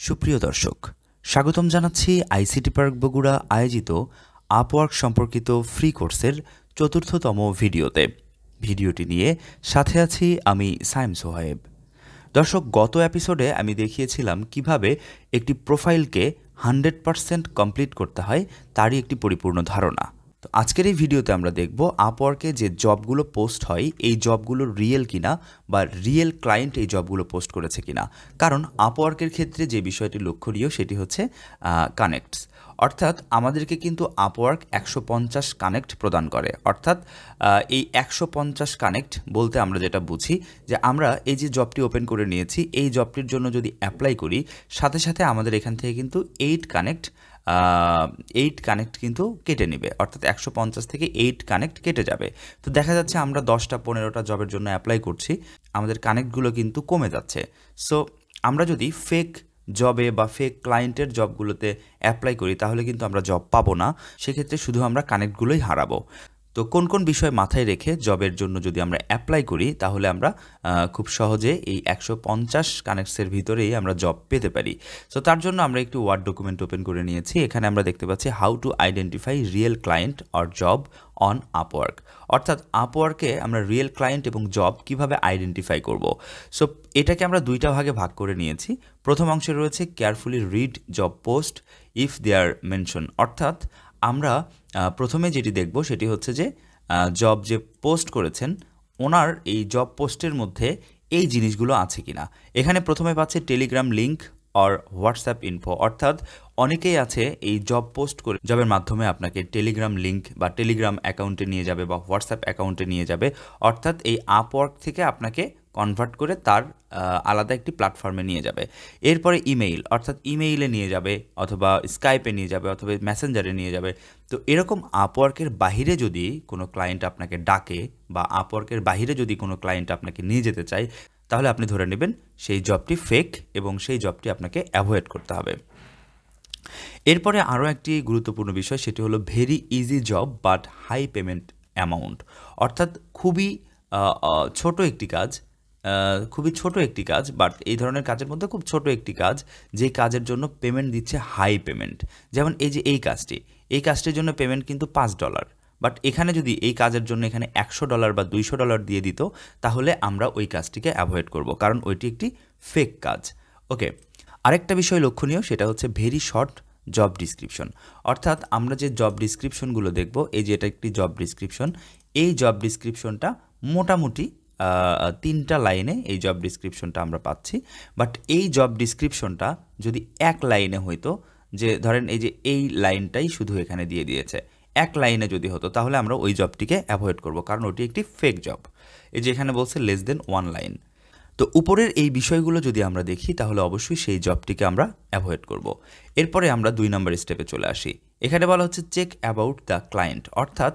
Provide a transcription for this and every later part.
সুপ্রিয় দর্শক, স্বাগতম জানাচ্ছি আইসিটি পার্ক বগুড়া আয়োজিত আপওয়ার্ক সম্পর্কিত ফ্রি কোর্সের চতুর্থতম ভিডিওটি নিয়ে সাথে আছি আমি সাইম সোহায়েব। দর্শক, গত এপিসোডে আমি দেখিয়েছিলাম কিভাবে একটি প্রোফাইলকে 100% কমপ্লিট করতে হয়, তারই একটি পরিপূর্ণ ধারণা। তো আজকের এই ভিডিওতে আমরা দেখব আপওয়ার্কে যে জবগুলো পোস্ট হয় এই জবগুলো রিয়েল কিনা বা রিয়েল ক্লায়েন্ট এই জবগুলো পোস্ট করেছে কিনা। কারণ আপওয়ার্কের ক্ষেত্রে যে বিষয়টি লক্ষণীয় সেটি হচ্ছে কানেক্টস, অর্থাৎ আমাদেরকে কিন্তু আপওয়ার্ক 150 কানেক্ট প্রদান করে। অর্থাৎ এই 150 কানেক্ট বলতে আমরা যেটা বুঝি যে আমরা এই যে জবটি ওপেন করে নিয়েছি এই জবটির জন্য যদি অ্যাপ্লাই করি, সাথে সাথে আমাদের এখান থেকে কিন্তু 8 কানেক্ট কিন্তু কেটে নেবে, অর্থাৎ 150 থেকে 8 কানেক্ট কেটে যাবে। তো দেখা যাচ্ছে আমরা 10-15টা জবের জন্য অ্যাপ্লাই করছি, আমাদের কানেক্টগুলো কিন্তু কমে যাচ্ছে। সো আমরা যদি ফেক জবে বা ফেক ক্লায়েন্টের জবগুলোতে অ্যাপ্লাই করি তাহলে কিন্তু আমরা জব পাবো না, সেক্ষেত্রে শুধু আমরা কানেক্টগুলোই হারাবো। তো কোন কোন বিষয় মাথায় রেখে জবের জন্য যদি আমরা অ্যাপ্লাই করি তাহলে আমরা খুব সহজে এই 150 কানেক্টসের ভিতরেই আমরা জব পেতে পারি। সো তার জন্য আমরা একটি ওয়ার্ড ডকুমেন্ট ওপেন করে নিয়েছি। এখানে আমরা দেখতে পাচ্ছি how to identify real client or job on Upwork, অর্থাৎ আপওয়ার্কে আমরা রিয়েল ক্লায়েন্ট এবং জব কিভাবে আইডেন্টিফাই করব। সো এটাকে আমরা দুইটা ভাগে ভাগ করে নিয়েছি। প্রথম অংশে রয়েছে carefully read job post if they are mention, অর্থাৎ আমরা প্রথমে যেটি দেখব সেটি হচ্ছে যে জব যে পোস্ট করেছেন ওনার এই জব পোস্টের মধ্যে এই জিনিসগুলো আছে কিনা। এখানে প্রথমে পাচ্ছে Telegram link or WhatsApp info, অর্থাৎ অনেকেই আছে এই জব পোস্ট করে জবের মাধ্যমে আপনাকে টেলিগ্রাম লিঙ্ক বা টেলিগ্রাম অ্যাকাউন্টে নিয়ে যাবে বা হোয়াটসঅ্যাপ অ্যাকাউন্টে নিয়ে যাবে, অর্থাৎ এই আপওয়ার্ক থেকে আপনাকে কনভার্ট করে তার আলাদা একটি প্ল্যাটফর্মে নিয়ে যাবে। এরপরে ইমেইল, অর্থাৎ ইমেইলে নিয়ে যাবে অথবা স্কাইপে নিয়ে যাবে অথবা মেসেঞ্জারে নিয়ে যাবে। তো এরকম আপওয়ার্কের বাহিরে যদি কোনো ক্লায়েন্ট আপনাকে ডাকে বা আপওয়ার্কের বাহিরে যদি কোনো ক্লায়েন্ট আপনাকে নিয়ে যেতে চায় তাহলে আপনি ধরে নেবেন সেই জবটি ফেক এবং সেই জবটি আপনাকে অ্যাভয়েড করতে হবে। এরপরে আরও একটি গুরুত্বপূর্ণ বিষয়, সেটি হলো very easy job but high payment amount, অর্থাৎ খুবই ছোট একটি কাজ বাট এই ধরনের কাজের মধ্যে খুব ছোট একটি কাজ যে কাজের জন্য পেমেন্ট দিচ্ছে হাই পেমেন্ট। যেমন এই যে এই কাজটির জন্য পেমেন্ট কিন্তু $5, বাট এখানে যদি এই কাজের জন্য এখানে $100 বা $200 দিয়ে দিত তাহলে আমরা ওই কাজটিকে অ্যাভয়েড করব, কারণ ওইটি একটি ফেক কাজ। ওকে, আরেকটা বিষয় লক্ষণীয় সেটা হচ্ছে ভেরি শর্ট জব ডিসক্রিপশন, অর্থাৎ আমরা যে জব ডিসক্রিপশনগুলো দেখব, এই যে এটা একটি জব ডিসক্রিপশন, এই জব ডিসক্রিপশনটা মোটামুটি 3টা লাইনে এই জব ডিসক্রিপশনটা আমরা পাচ্ছি। বাট এই জব ডিসক্রিপশনটা যদি এক লাইনে হইতো, যে ধরেন এই যে এই লাইনটাই শুধু এখানে দিয়ে দিয়েছে, এক লাইনে যদি হতো তাহলে আমরা ওই জবটিকে অ্যাভয়েড করব, কারণ ওটি একটি ফেক জব। এই যে এখানে বলছে লেস দেন 1 লাইন। তো উপরের এই বিষয়গুলো যদি আমরা দেখি তাহলে অবশ্যই সেই জবটিকে আমরা অ্যাভয়েড করব। এরপরে আমরা 2 নম্বর স্টেপে চলে আসি। এখানে বলা হচ্ছে চেক অ্যাবাউট দ্য ক্লায়েন্ট, অর্থাৎ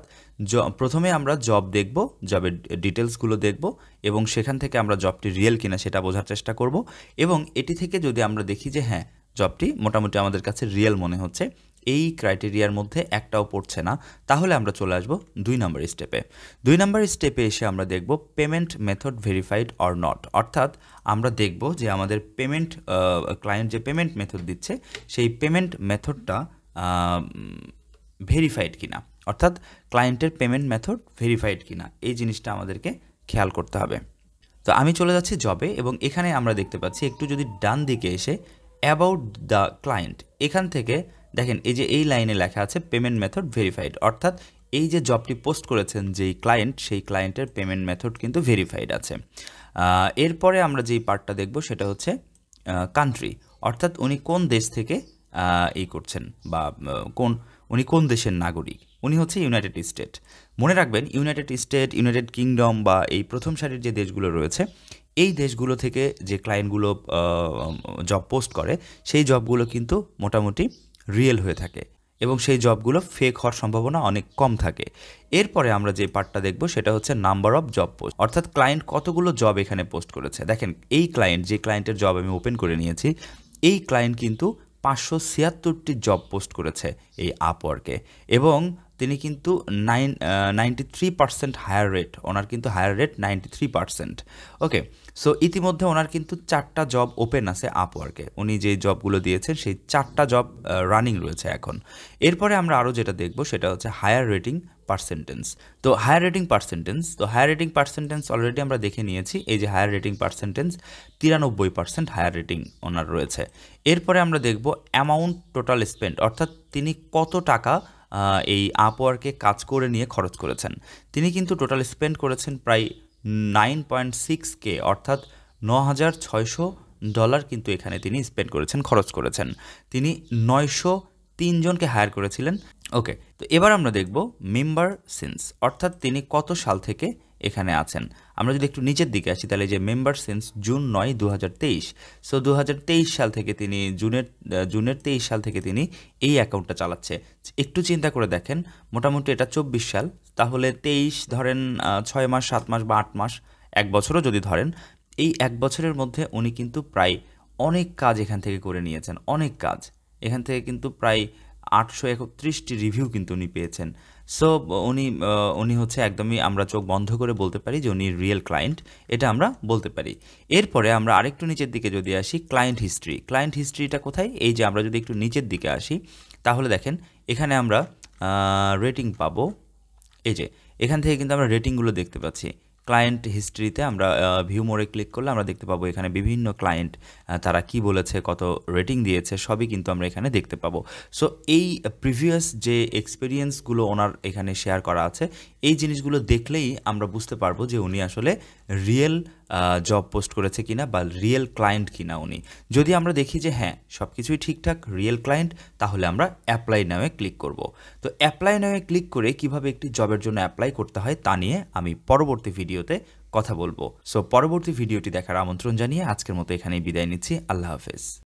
প্রথমে আমরা জব দেখব, জবের ডিটেলসগুলো দেখব এবং সেখান থেকে আমরা জবটি রিয়েল কিনা সেটা বোঝার চেষ্টা করব। এবং এটি থেকে যদি আমরা দেখি যে হ্যাঁ জবটি মোটামুটি আমাদের কাছে রিয়েল মনে হচ্ছে, এই ক্রাইটেরিয়ার মধ্যে একটাও পড়ছে না, তাহলে আমরা চলে আসব 2 নম্বর স্টেপে। 2 নম্বর স্টেপে এসে আমরা দেখব payment method verified or not, অর্থাৎ আমরা দেখব যে আমাদের পেমেন্ট ক্লায়েন্ট যে পেমেন্ট মেথড দিচ্ছে সেই পেমেন্ট মেথডটা ভেরিফাইড কিনা, অর্থাৎ ক্লায়েন্টের পেমেন্ট মেথড ভেরিফাইড কিনা, এই জিনিসটা আমাদেরকে খেয়াল করতে হবে। তো আমি চলে যাচ্ছি জবে এবং এখানে আমরা দেখতে পাচ্ছি একটু যদি ডান দিকে এসে অ্যাবাউট দ্য ক্লায়েন্ট, এখান থেকে দেখেন এই যে এই লাইনে লেখা আছে পেমেন্ট মেথড ভেরিফাইড, অর্থাৎ এই যে জবটি পোস্ট করেছেন যেই ক্লায়েন্ট সেই ক্লায়েন্টের পেমেন্ট মেথড কিন্তু ভেরিফাইড আছে। এরপরে আমরা যেই পার্টটা দেখব সেটা হচ্ছে কান্ট্রি, অর্থাৎ উনি কোন দেশ থেকে এই করছেন বা উনি কোন দেশের নাগরিক। উনি হচ্ছে ইউনাইটেড স্টেট। মনে রাখবেন ইউনাইটেড স্টেট, ইউনাইটেড কিংডম বা এই প্রথম সারির যে দেশগুলো রয়েছে এই দেশগুলো থেকে যে ক্লায়েন্টগুলো জব পোস্ট করে সেই জবগুলো কিন্তু মোটামুটি রিয়েল হয়ে থাকে এবং সেই জবগুলো ফেক হওয়ার সম্ভাবনা অনেক কম থাকে। এরপরে আমরা যে পার্টটা দেখব সেটা হচ্ছে নাম্বার অফ জব পোস্ট, অর্থাৎ ক্লায়েন্ট কতগুলো জব এখানে পোস্ট করেছে। দেখেন এই যে ক্লায়েন্টের জব আমি ওপেন করে নিয়েছি, এই ক্লায়েন্ট কিন্তু 576টি জব পোস্ট করেছে এই আপওয়ার্কে এবং তিনি কিন্তু 93% হায়ার রেট, ওনার কিন্তু হায়ার রেট 93%। ওকে, সো ইতিমধ্যে ওনার কিন্তু 4টা জব ওপেন আছে আপওয়ার্কে, উনি যে জবগুলো দিয়েছেন সেই 4টা জব রানিং রয়েছে এখন। এরপরে আমরা আরও যেটা দেখব সেটা হচ্ছে হায়ার রেটিং পার্সেন্টেজ। তো হায়ার রেটিং পার্সেন্টেজ অলরেডি আমরা দেখে নিয়েছি, এই যে higher rating percentage 93% higher rating ওনার রয়েছে। এরপরে আমরা দেখব অ্যামাউন্ট টোটাল স্পেন্ড, অর্থাৎ তিনি কত টাকা এই আপওয়ার্কে কাজ করে নিয়ে খরচ করেছেন। তিনি কিন্তু টোটাল স্পেন্ড করেছেন প্রায় 9.6K, অর্থাৎ $9,600 কিন্তু এখানে তিনি স্পেন্ড করেছেন, খরচ করেছেন। তিনি 903 জনকে হায়ার করেছিলেন। ওকে, তো এবার আমরা দেখব মেম্বার সিন্স, অর্থাৎ তিনি কত সাল থেকে এখানে আছেন। আমরা যদি একটু নিচের দিকে আসি তাহলে যে মেম্বার সিন্স জুন 9, 2023। সো 2023 সাল থেকে তিনি জুনের 23 সাল থেকে তিনি এই অ্যাকাউন্টটা চালাচ্ছে। একটু চিন্তা করে দেখেন, মোটামুটি এটা 24 সাল, তাহলে 23 ধরেন 6 মাস 7 মাস বা 8 মাস, 1 বছরও যদি ধরেন, এই 1 বছরের মধ্যে উনি কিন্তু প্রায় অনেক কাজ এখান থেকে করে নিয়েছেন, অনেক কাজ এখান থেকে কিন্তু প্রায় 831টি রিভিউ কিন্তু উনি পেয়েছেন। সো উনি হচ্ছে একদমই, আমরা চোখ বন্ধ করে বলতে পারি যে উনি রিয়েল ক্লায়েন্ট, এটা আমরা বলতে পারি। এরপরে আমরা আরেকটু নিচের দিকে যদি আসি, ক্লায়েন্ট হিস্ট্রিটা কোথায়? এই যে আমরা যদি একটু নিচের দিকে আসি তাহলে দেখেন এখানে আমরা রেটিং পাবো। এই যে এখান থেকে কিন্তু আমরা রেটিংগুলো দেখতে পাচ্ছি। ক্লায়েন্ট হিস্ট্রিতে আমরা ভিউ মোড়ে ক্লিক করলে আমরা দেখতে পাবো এখানে বিভিন্ন ক্লায়েন্ট তারা কি বলেছে, কত রেটিং দিয়েছে, সবই কিন্তু আমরা এখানে দেখতে পাবো। সো এই প্রিভিয়াস যে এক্সপিরিয়েন্সগুলো ওনার এখানে শেয়ার করা আছে, এই জিনিসগুলো দেখলেই আমরা বুঝতে পারবো যে উনি আসলে রিয়েল জব পোস্ট করেছে কিনা বা রিয়েল ক্লায়েন্ট কিনা উনি। যদি আমরা দেখি যে হ্যাঁ সব কিছুই ঠিকঠাক, রিয়েল ক্লায়েন্ট, তাহলে আমরা অ্যাপ্লাই নাওয়ে ক্লিক করব। তো অ্যাপ্লাই নাওয়ে ক্লিক করে কিভাবে একটি জবের জন্য অ্যাপ্লাই করতে হয় তা নিয়ে আমি পরবর্তী ভিডিওতে কথা বলবো। সো পরবর্তী ভিডিওটি দেখার আমন্ত্রণ জানিয়ে আজকের মতো এখানেই বিদায় নিচ্ছি। আল্লাহ হাফেজ।